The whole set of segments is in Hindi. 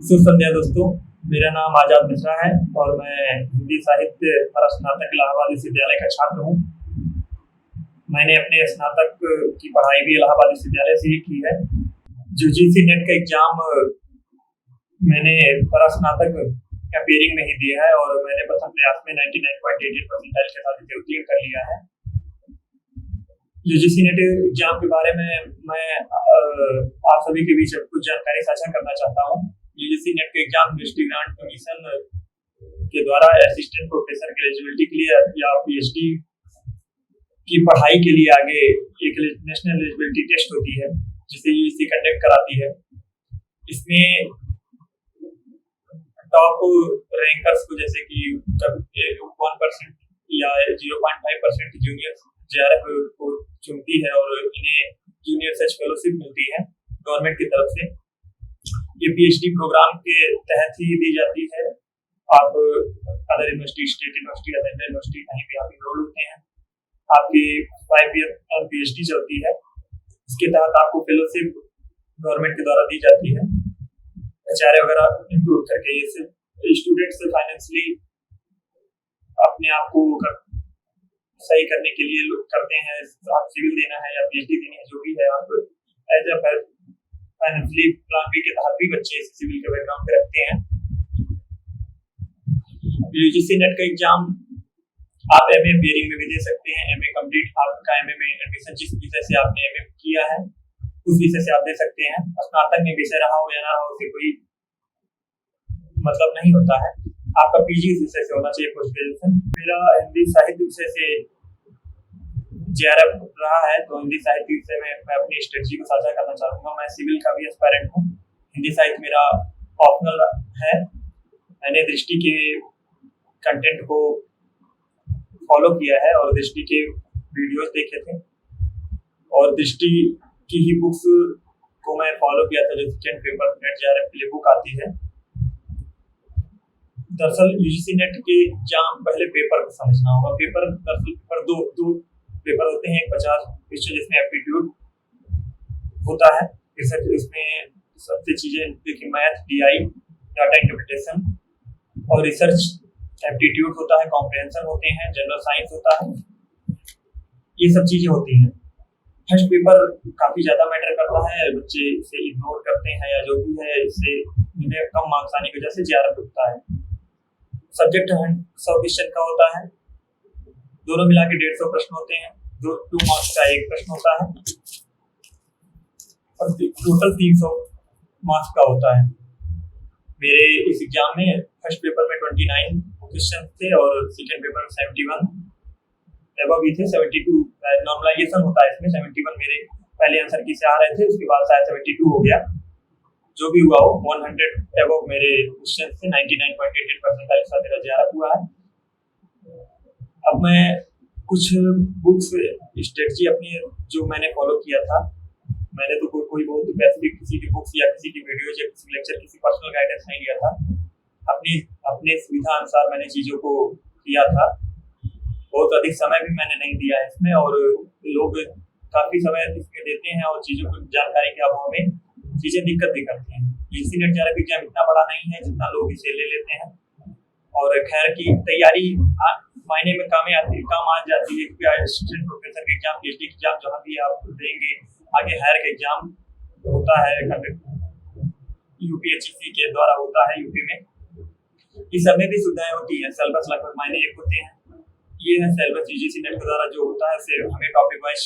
शुभ संध्या दोस्तों। मेरा नाम आजाद मिश्रा है और मैं हिंदी साहित्य पर स्नातक इलाहाबाद विश्वविद्यालय का छात्र हूँ। मैंने अपने स्नातक की पढ़ाई भी इलाहाबाद विश्वविद्यालय से ही की है। यूजीसी नेट का एग्जाम मैंने पर स्नातक अपियरिंग में ही दिया है और मैंने प्रथम प्रयास में 99.88 परसेंटाइल के साथ इसे उत्तीर्ण कर लिया है। यूजीसी नेट एग्जाम के बारे में मैं आप सभी के बीच कुछ जानकारी साझा करना चाहता हूँ। यूजीसी नेट का एग्जाम यूनिवर्सिटी ग्रांट कमीशन के द्वारा असिस्टेंट प्रोफेसर की एलिजिबिलिटी के लिए या पीएचडी की पढ़ाई के लिए आगे एक नेशनल एलिजिबिलिटी टेस्ट होती है जिसे यूजीसी कंडक्ट कराती है। इसमें टॉप रैंकर्स को जैसे कि 1% या 0.5% जूनियर जेआरएफ को चुनती है और इन्हें जूनियर रिसर्च फेलोशिप मिलती है गवर्नमेंट की तरफ से। ये पीएचडी प्रोग्राम के तहत ही दी जाती है। आप अदर यूनिवर्सिटी, स्टेट यूनिवर्सिटी या सेंट्रल यूनिवर्सिटी कहीं भी आप इनरोल होते हैं, आपकी 5 ईयर पीएचडी चलती है। इसके तहत आपको फेलोशिप गवर्नमेंट के द्वारा दी जाती है, आचार्य वगैरह इंक्लूड करके। ये स्टूडेंट्स फाइनेंशियली अपने आप को सही करने के लिए लोग करते हैं। आप सिविल देना है या पीएचडी देनी है, जो भी है, आप as a financially plan B के तहत भी बच्चे सिविल के बैकग्राउंड पे रखते हैं। यूजीसी नेट का एग्जाम आप एमए पेयरिंग में भी दे सकते हैं। एमए कंप्लीट आपका एमए में एडमिशन जिस विषय से आपने एमए किया है उस विषय से आप दे सकते हैं। स्नातक में विषय रहा हो या ना हो उससे कोई मतलब नहीं होता है। आपका पीजी इस विषय से होना चाहिए, पोस्ट ग्रेजुएशन। मेरा हिंदी साहित्य विषय से जेआरएफ रहा है, तो हिंदी साहित्य विषय में मैं अपनी स्ट्रेटजी को साझा करना चाहूँगा। मैं सिविल का भी एस्पायरेंट हूँ। हिंदी साहित्य मेरा ऑप्शनल है। मैंने दृष्टि के कंटेंट को फॉलो किया है और दृष्टि के वीडियोस देखे थे और दृष्टि की ही बुक्स को मैं फॉलो किया था। जो सेकेंड पेपर नेट जेआरएफ के लिए बुक आती है। दरअसल यूजीसी नेट के एग्जाम पहले पेपर को समझना होगा। पेपर दरअसल दो पेपर होते हैं। एक 50 क्वेश्चन जिसमें एप्टीट्यूड होता है, इसमें सबसे चीजें देखिए, मैथ, डीआई, डाटा इंटरप्रिटेशन और रिसर्च एप्टीट्यूड होता है, कॉम्प्रिहेंशन होते हैं, जनरल साइंस होता है, ये सब चीजें होती हैं। फर्स्ट पेपर काफी ज्यादा मैटर करता है, बच्चे इसे इग्नोर करते हैं या जो भी है, इससे इन्हें कम मार्क्स आने की वजह से जेआरएफ रुकता है। सब्जेक्ट 100 क्वेश्चन का होता है, दोनों मिला के 150 प्रश्न होते हैं। 2 मार्क्स का एक प्रश्न होता है और टोटल 300 मार्क्स का होता है। मेरे इस एग्जाम में फर्स्ट पेपर में 29 क्वेश्चन थे और सेकेंड पेपर में 71 एबव भी थे। 72 नॉर्मलाइजेशन होता है इसमें। 71 मेरे पहले आंसर की से आ रहे थे, उसके बाद शायद 72 हो गया। जो भी हुआ हो, 100 एबव मेरे क्वेश्चन थे। 99.88 परसेंटाइल के साथ मेरा जेआरएफ हुआ है। अब मैं कुछ बुक्स स्ट्रेटजी अपनी जो मैंने फॉलो किया था, मैंने तो कोई बहुत स्पेसिफिक किसी की बुक्स या किसी की वीडियोज या किसी लेक्चर, किसी पर्सनल गाइडेंस नहीं लिया था। अपने सुविधा अनुसार मैंने चीज़ों को किया था। बहुत अधिक समय भी मैंने नहीं दिया है इसमें और लोग काफ़ी समय इसमें देते हैं और चीज़ों की जानकारी के अभाव में चीज़ें दिक्कत भी करती हैं। यूजीसी नेट जेआरएफ एग्जाम इतना बड़ा नहीं है जितना लोग इसे ले लेते हैं और खैर की तैयारी मायने में काम आ जाती है, क्योंकि असिस्टेंट प्रोफेसर के एग्जाम, पीएचडी के एग्जाम जहाँ भी आप देंगे, आगे हायर का एग्जाम होता है यूपीएचसी के द्वारा होता है यूपी में। इस सब में भी सुविधाएं होती हैं। सिलेबस लगभग मायने एक होते हैं। ये है सिलेबस यूजीसी नेट के द्वारा जो होता है, उसे हमें टॉपिक वाइज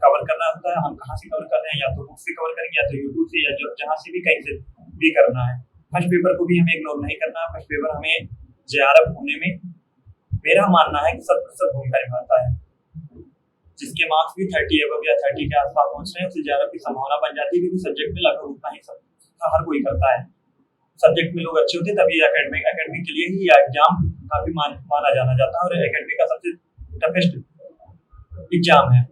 कवर करना होता है। हम कहाँ से कवर कर रहे हैं, या तो बुक से कवर करेंगे या तो यूट्यूब से, या जो जहाँ से भी कहीं से भी करना है। फर्स्ट पेपर को भी हमें इग्नोर नहीं करना है। फर्स्ट पेपर हमें जेआरएफ होने में मेरा मानना है कि 70% भूमिका निभाता है। जिसके मार्क्स भी 30 एबव या 30 के आसपास पहुंच रहे हैं, उसे जेआरएफ की संभावना बन जाती है, क्योंकि सब्जेक्ट में लगभग उतना ही सब हर कोई करता है। सब्जेक्ट में लोग अच्छे होते हैं तभी एकेडमिक के लिए ही एग्जाम काफी माना जाना जाता है और एकेडमिक का सबसे टफेस्ट एग्जाम है।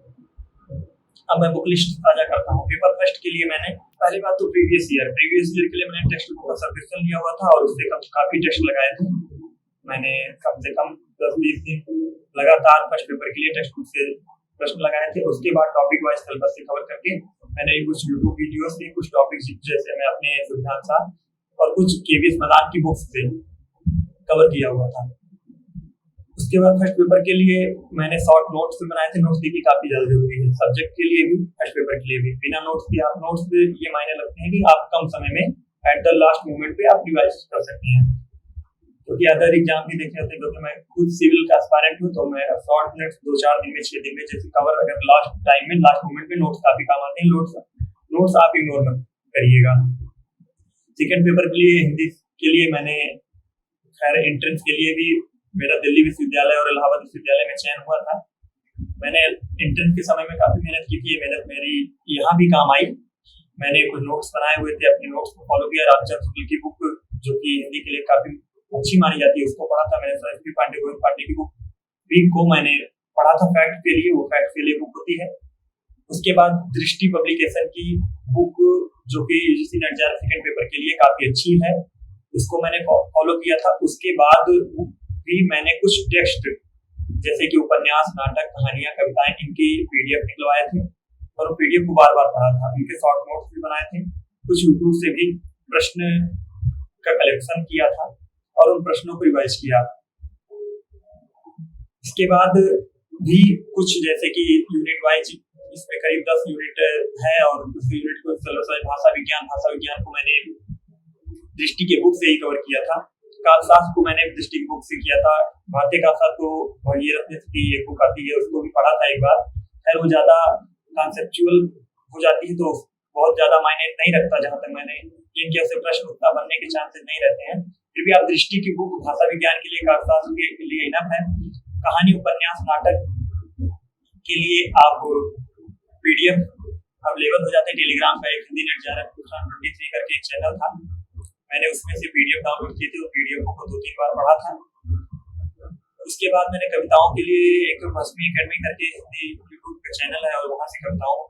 अब मैं बुक लिस्ट साझा करता हूँ। पेपर फर्स्ट के लिए मैंने पहली बात तो प्रीवियस ईयर के लिए मैंने टेक्स्ट बुक का सब्सक्रिप्शन लिया हुआ था और उससे काफी टेस्ट लगाए थे। मैंने कम से कम 10-20 दिन लगातार फर्स्ट पेपर के लिए टेक्स्ट बुक से प्रश्न लगाए थे। उसके बाद टॉपिक वाइज सिलेबस से कवर करके मैंने कुछ यूट्यूब वीडियोस से कुछ टॉपिक्स जैसे मैं अपने सुविधा अनुसार और कुछ केवीएस मदान की बुक्स से कवर किया हुआ था। उसके बाद फर्स्ट पेपर के लिए मैंने शॉर्ट नोट्स भी बनाए थे। नोट्स देखिए काफी ज्यादा जरूरी है सब्जेक्ट के लिए भी, फर्स्ट पेपर के लिए भी। बिना नोट्स के आप नोट्स पे ये मायने लगते हैं कि आप कम समय में एट द लास्ट मोमेंट पे आप रिवाइज कर सकते हैं। क्योंकि अदर एग्जाम भी देखे होते हैं, क्योंकि मैं खुद सिविल का एस्पायरेंट हूँ, तो मैं शॉर्ट नोट्स 2-4 दिन में 6 दिन में जैसे कवर, अगर लास्ट टाइम में लास्ट मोमेंट में नोट्स काफी काम आते हैं। नोट्स आप इग्नोर मत करिएगा। सेकेंड पेपर के लिए हिंदी के लिए मैंने खैर एंट्रेंस के लिए भी मेरा दिल्ली विश्वविद्यालय और इलाहाबाद विश्वविद्यालय में चयन हुआ था। मैंने एंट्रेंस के समय में काफी मेहनत की थी, ये मेहनत मेरी यहाँ भी काम आई। मैंने कुछ नोट्स बनाए हुए थे, अपने नोट्स को फॉलो किया। रामचंद्र शुक्ल की बुक जो कि हिंदी के लिए काफी अच्छी मानी जाती है उसको पढ़ा था मैंने। सरस्वती पांडे, गोविंद पांडे की बुक भी को मैंने पढ़ा था फैक्ट के लिए, वो फैक्ट के लिए बुक होती है। उसके बाद दृष्टि पब्लिकेशन की बुक जो कि UGC net JRF second paper के लिए काफी अच्छी है, उसको मैंने फॉलो किया था। उसके बाद भी मैंने कुछ टेक्स्ट जैसे कि उपन्यास, नाटक, कहानियां, कविताएं, इनकी पीडीएफ निकलवाए थे और उन पीडीएफ को बार बार पढ़ा था। इनके शॉर्ट नोट्स भी बनाए थे। कुछ यूट्यूब से भी प्रश्न का कलेक्शन किया था और उन प्रश्नों को रिवाइज किया। इसके बाद भी कुछ जैसे कि यूनिट वाइज, इसमें करीब 10 यूनिट है और उस यूनिट को भाषा विज्ञान को मैंने दृष्टि के बुक से ही कवर किया था। कालशास्त्र को मैंने दृष्टि की बुक से किया था। भारतीय कालशास्त्र को भगीरथ की एक बुक आती है, उसको भी पढ़ा था एक बार। खैर वो ज्यादा कॉन्सेप्चुअल हो जाती है तो बहुत ज्यादा मायने नहीं रखता, जहां तक मैंने इनके से प्रश्न उत्तर बनने के चांसेस नहीं रहते हैं। फिर भी आप दृष्टि की बुक भाषा विज्ञान के लिए, कालशास्त्र के लिए इनफ है। कहानी, उपन्यास, नाटक के लिए आप पीडीएफ अवेलेबल हो जाते हैं। टेलीग्राम का एक हिंदी नेट जेआरएफ 23 करके एक चैनल था, मैंने उसमें से पीडीएफ डाउनलोड की थी और पीडीएफ को 2-3 बार पढ़ा था। उसके बाद मैंने कविताओं के लिए एक भस्मी एकेडमी करके हिंदी यूट्यूब का चैनल है और वहां से कविताओं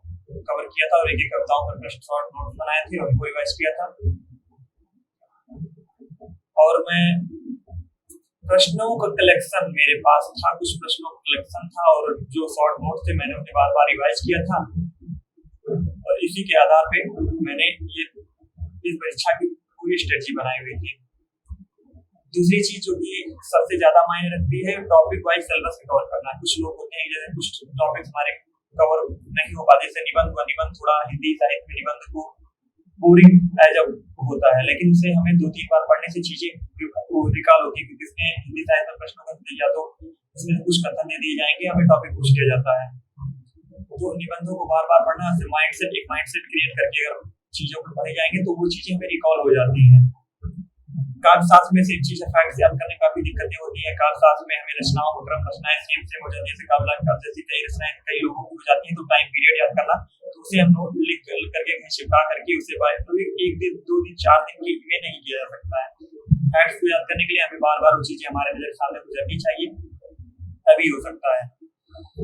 कवर किया था और एक कविताओं पर प्रश्न शॉर्ट नोट बनाए थे और उनको रिवाइज किया था। और मैं प्रश्नों का कलेक्शन मेरे पास था, कुछ प्रश्नों का कलेक्शन था और जो शॉर्ट नोट थे मैंने उन्हें बार बार रिवाइज किया था और इसी के आधार पे मैंने ये इस परीक्षा की पूरी स्ट्रेटजी बनाई हुई थी। दूसरी चीज जो कि सबसे ज्यादा मायने रखती है, टॉपिक वाइज सिलेबस कवर करना। कुछ लोग होते हैं जैसे कुछ टॉपिक्स हमारे कवर नहीं हो पाते, जैसे निबंध हुआ। निबंध थोड़ा हिंदी साहित्य में निबंध को बोरिंग एज होता है, लेकिन उसे हमें 2-3 बार पढ़ने से चीजें रिकॉल होती है, क्योंकि इसमें हिंदी साहित्य में प्रश्नों का या तो उसमें कुछ कथन दे दिए जाएंगे, हमें टॉपिक पूछ लिया जाता है। तो निबंधों को बार बार पढ़ना, एक माइंडसेट क्रिएट करके अगर चीजों को पढ़े जाएंगे तो वो चीजें हमें रिकॉल हो जाती हैं। कालशास्त्र में से एक चीज फैक्ट याद करने काफी दिक्कतें होती है। कालशास्त्र में हमें रचनाओं को क्रम रचनाएं सेम हो जाती है, जैसे काबला का जैसी कई रचनाएं कई लोगों की हो जाती है, तो टाइम पीरियड याद करना, तो उसे हम नोट लिख करके कहीं चिपका करके उसे तो 1 दिन 2 दिन 4 दिन के लिए नहीं किया जा सकता है। फैक्ट्स को याद करने के लिए हमें बार बार वो चीजें हमारे नजर सामने गुजरनी चाहिए, तभी हो सकता है।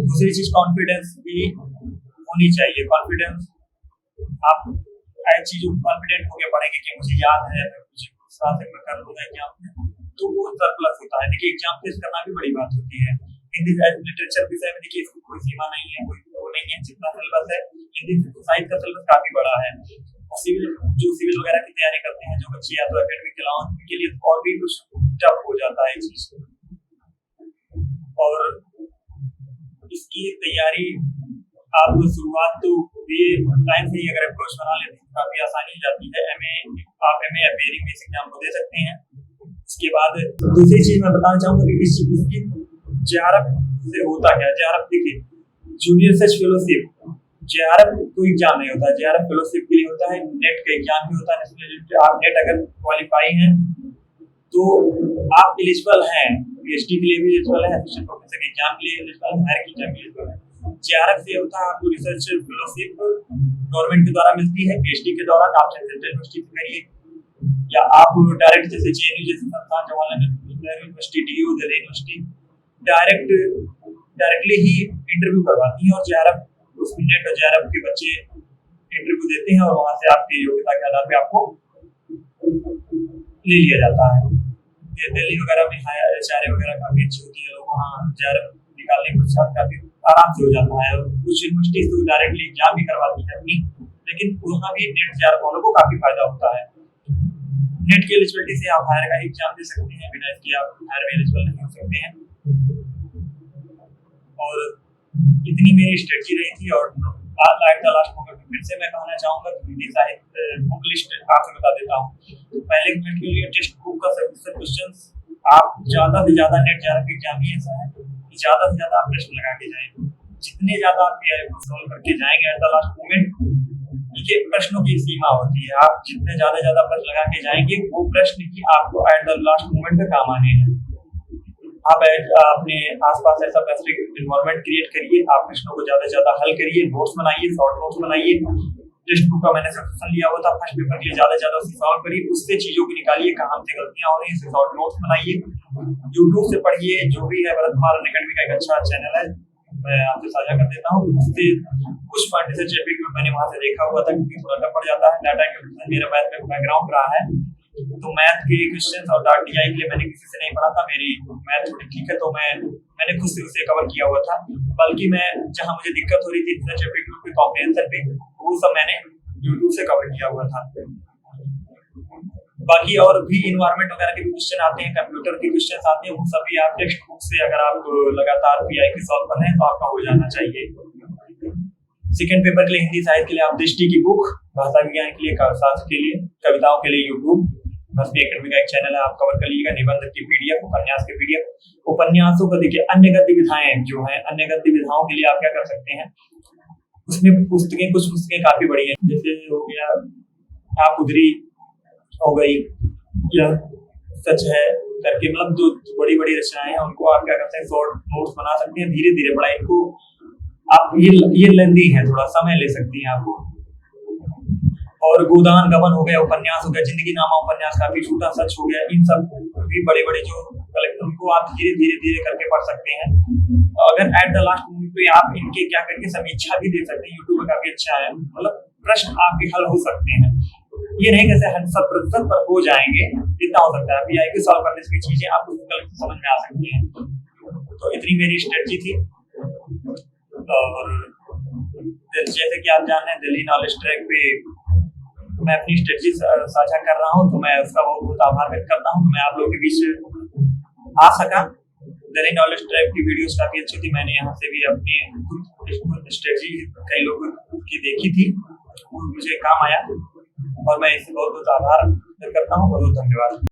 दूसरी चीज कॉन्फिडेंस भी होनी चाहिए। कॉन्फिडेंस, आप ऐसी चीजों को कॉन्फिडेंट होकर पढ़ेंगे कि मुझे याद है, मुझे में कर लूंगा एग्जाम में, तो वो सरप्लस होता है। देखिए एग्जाम फेस करना भी बड़ी बात होती है। हिंदी लिटरेचर विषय में देखिए इसकी कोई सीमा नहीं है, कोई वो नहीं है। जितना सिलेबस है हिंदी साहित्य का सिलेबस काफी बड़ा है। और सिविल वगैरह की तैयारी करते हैं जो बच्चे या तो एकेडमिक के अलावा उनके लिए और भी कुछ टफ हो जाता है चीज। और इसकी तैयारी आप शुरुआत तो ये टाइम से ही अगर अप्रोच बना लेते हैं काफी आसानी हो जाती है। आप एमए अपेयरिंग बेस एग्जाम को दे सकते हैं। उसके बाद दूसरी चीज मैं बताना चाहूंगा कि इस चीज की जेआरएफ से होता क्या है। जेआरएफ देखिए, जूनियर रिसर्च फेलोशिप, जेआरएफ कोई एग्जाम नहीं होता, जेआरएफ फेलोशिप के लिए होता है। नेट का एग्जाम भी होता है, आप नेट अगर क्वालिफाई हैं तो आप एलिजिबल हैं, पीएचडी के लिए भी एलिजिबल है, एसोसिएट प्रोफेसर के एग्जाम के लिए एलिजिबल है, हायर की एग्जाम के लिए एलिजिबल है। जेआरएफ से होता है आपको रिसर्च फेलोशिप गवर्नमेंट के द्वारा मिलती है। पीएचडी के दौरान आप सेंट्रल यूनिवर्सिटी से करिए या आप डायरेक्ट जैसे जेएनयू जैसे संस्थान, Jawaharlal Nehru University, DU, Delhi University directly ही इंटरव्यू करवाती है और जेआरएफ उसमें नेट और जेआरएफ के बच्चे इंटरव्यू देते हैं और वहां से आपकी योग्यता के आधार पे आपको ले लिया जाता है। दिल्ली वगैरह में एचआरए वगैरह काफी अच्छी होती है, लोग वहाँ जेआरएफ निकालने के साथ काफी आराम से हो जाता है। और कुछ यूनिवर्सिटी तो डायरेक्टली एग्जाम भी करवाती है अपनी, लेकिन वहाँ भी नेट जेआरएफ वालों को काफी फायदा होता है। नेट की एलिजिबिलिटी से आप हायर का एग्जाम दे सकते हैं, बिना इसके आप हायर में एलिजिबल नहीं हो सकते हैं। और इतनी मेरी स्ट्रेटजी रही थी। और एट द लास्ट मोमेंट में फिर से मैं कहना चाहूँगा कि हिंदी साहित्य बुक लिस्ट आपसे बता देता हूँ। पहले मिनट के लिए टेक्स्ट बुक का सभी क्वेश्चंस आप ज़्यादा से ज़्यादा नेट जाकर एग्जाम ही ऐसा है कि ज़्यादा से ज़्यादा आप प्रश्न लगा के जाएंगे। जितने ज़्यादा आप पीआई को सॉल्व करके जाएंगे एट द लास्ट मोमेंट, ये प्रश्नों की सीमा होती है। आप जितने ज्यादा प्रश्न लगा के जाएंगे वो प्रश्न ही आपको एट द लास्ट मोमेंट पे काम आने हैं। आप अपने आसपास ऐसा बेसिक एनवायरनमेंट क्रिएट करिए, आप प्रश्नों को ज्यादा से ज्यादा हल करिए, नोट्स बनाइए, शॉर्ट नोट्स बनाइए। टेक्स्ट बुक का मैंने सजेशन लिया हुआ था फर्स्ट पेपर के लिए, ज्यादा से ज्यादा सॉल्व करिए, उससे चीजों को निकालिए, कहाँ से गलतियां हो रही हैं, शॉर्ट नोट्स बनाइए, यूट्यूब से पढ़िए। जो भी है भरत कुमार अकेडमी का एक अच्छा चैनल है, मैं आपसे साझा कर देता हूँ। उससे कुछ पॉइंट से चैप्टर में मैंने वहां से देखा हुआ था, क्योंकि थोड़ा टफ पड़ जाता है। डाटा इंटरप्रिटेशन मेरा मैथ में बैकग्राउंड रहा है, तो मैथ के क्वेश्चंस और डीआई के लिए मैंने किसी से नहीं पढ़ा था। मेरी मैथ थोड़ी ठीक है, तो मैंने खुद से उसे कवर किया हुआ था। बल्कि मैं जहां मुझे दिक्कत हो रही थी चैप्टर के कॉम्प्रिहेंशन पे, वो सब मैंने यूट्यूब से कवर किया हुआ था। बाकी और भी इन्वायरमेंट वगैरह के क्वेश्चन आते हैं, कंप्यूटर के क्वेश्चन आते हैं, वो सभी आप टेक्स्ट बुक से अगर आप लगातार पीआई की सॉल्व कर रहे हैं तो आपका हो जाना चाहिए। सेकंड पेपर के लिए हिंदी साहित्य के लिए आप दृष्टि की बुक, भाषा विज्ञान के लिए, शास्त्र के लिए, कविताओं के लिए यूट्यूब, बस एकेडमी का एक चैनल है, आप कवर कर लीजिएगा। निबंध की पीडीएफ, उपन्यास की पीडीएफ, उपन्यासों को देखिए। अन्य गद्य विधाएं जो है, अन्य गद्य विधाओं के लिए आप क्या कर सकते हैं, उसमें कुछ पुस्तकें काफी बड़ी हैं, जैसे हो गया आप उधरी हो गई, यह सच है करके, मतलब जो बड़ी बड़ी रचनाएं हैं उनको आप क्या करते हैं, शॉर्ट नोट्स बना सकते हैं। धीरे धीरे पढ़ाई को आप, ये लेंदी है, थोड़ा समय ले सकती हैं आपको। और गोदान गमन हो गया, उपन्यास हो गया, जिंदगी नामा उपन्यास, काफी छोटा सच हो गया, इन सब भी बड़े बड़े जो कलेक्शन, उनको आप धीरे धीरे करके पढ़ सकते हैं। अगर एट द लास्ट मोमेंट पे आप इनके क्या करके समीक्षा भी दे सकते हैं, यूट्यूब पर काफी अच्छा है, मतलब प्रश्न आपके हल हो सकते हैं। ये नहीं कैसे 100% पर हो जाएंगे, इतना हो सकता है। पीआई की सॉल्व करने से चीजें आपको समझ में आ सकती हैं। तो इतनी मेरी स्ट्रेटजी थी। और जैसे कि आप जान रहे हैं, दिल्ली नॉलेज ट्रैक पे मैं अपनी स्ट्रेटजी साझा कर रहा हूँ, तो मैं उसका बहुत बहुत आभार व्यक्त करता हूँ। मैं आप लोगों के बीच आ सका। दिल्ली नॉलेज ट्रैक की वीडियोस काफी अच्छी थी, मैंने यहाँ से भी अपनी स्ट्रेटजी कई लोगों की देखी थी, मुझे काम आया, और मैं इससे बहुत बहुत आभार व्यक्त करता हूँ। बहुत बहुत धन्यवाद।